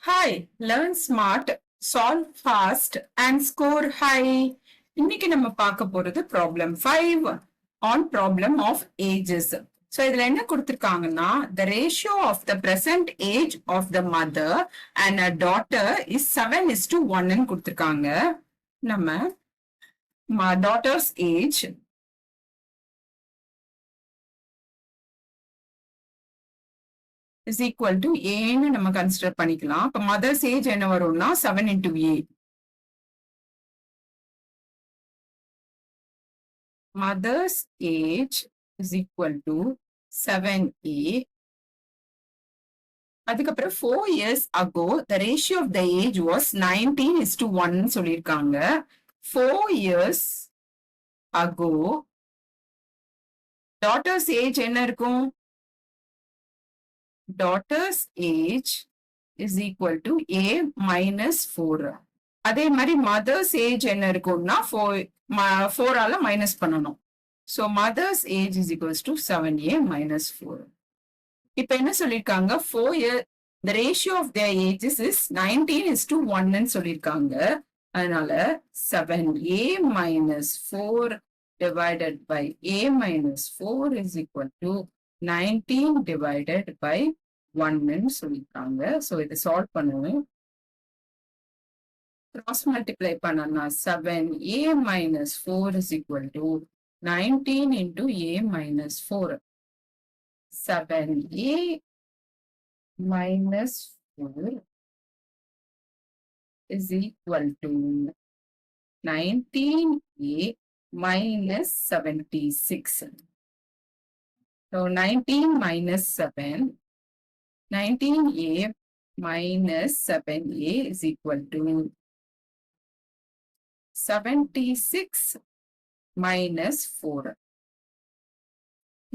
Hi, learn smart, solve fast and score high. இன்னைக்கு நம்ம பார்க்க போறது problem 5 on problem of ages. So இதுல என்ன கொடுத்திருக்காங்கன்னா the ratio of the present age of the mother and a daughter is 7:1 ன்னு கொடுத்திருக்காங்க. நம்ம daughter's age is equal to A ன்னு நம்ம கன்சிடர் பண்ணிக்கலாம். அப்ப mother's age என்ன வரும்னா 7 into A. Mother's age is equal to 7A. அதுக்கப்புறம் 4 years ago, the ratio of the age was 19:1 சொல்லியிருக்காங்க. 4 years ago, daughter's age என்ன இருக்கும்? Daughter's age is equal to A minus 4. அதே மாதிரி mother's age என்ன இருக்கும்னா 4 ஆல மைனஸ் பண்ணணும். So mother's age is equals to 7A minus 4. இப்ப என்ன சொல்லிருக்காங்க 4 year the ratio of their ages is 19:1 ன்னு சொல்லிருக்காங்க. அதனால 7A minus 4 divided by A minus 4 is equal to 19 divided by 1 ன்னு சொல்லிருக்காங்க. So இதை சால்வ் பண்ணுவோம். Cross multiply பண்ணனா 7A minus 4 is equal to 19 into A minus 4. 7A minus 4 is equal to 19A minus 76. So 19 minus 7, 19A minus 7A is equal to 76 minus 4.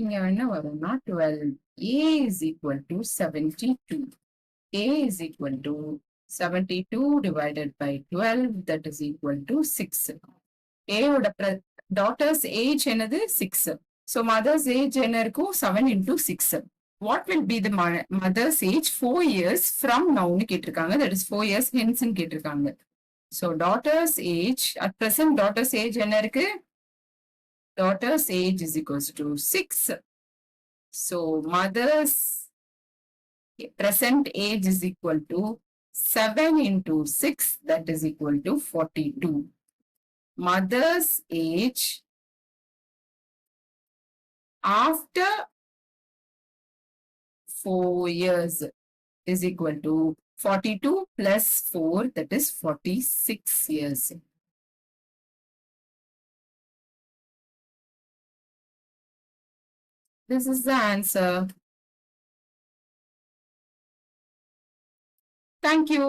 இங்க என்ன வரும்னா 12A is equal to 72. A is equal to 72 divided by 12, that is equal to 6. A ஓட daughter's age என்னது 6. So mother's age என்ன இருக்கும் 7 into 6. What will be the mother's age 4 years from now ன்னு கேட்டிருக்காங்க. That is 4 years hence ன்னு கேட்டிருக்காங்க. So daughter's age, at present daughter's age என்ன இருக்கு? Daughter's age is equals to 6. So mother's present age is equal to 7 into 6, that is equal to 42. Mother's age after 4 years is equal to 42 plus 4, that is 46 years. This is the answer. Thank you.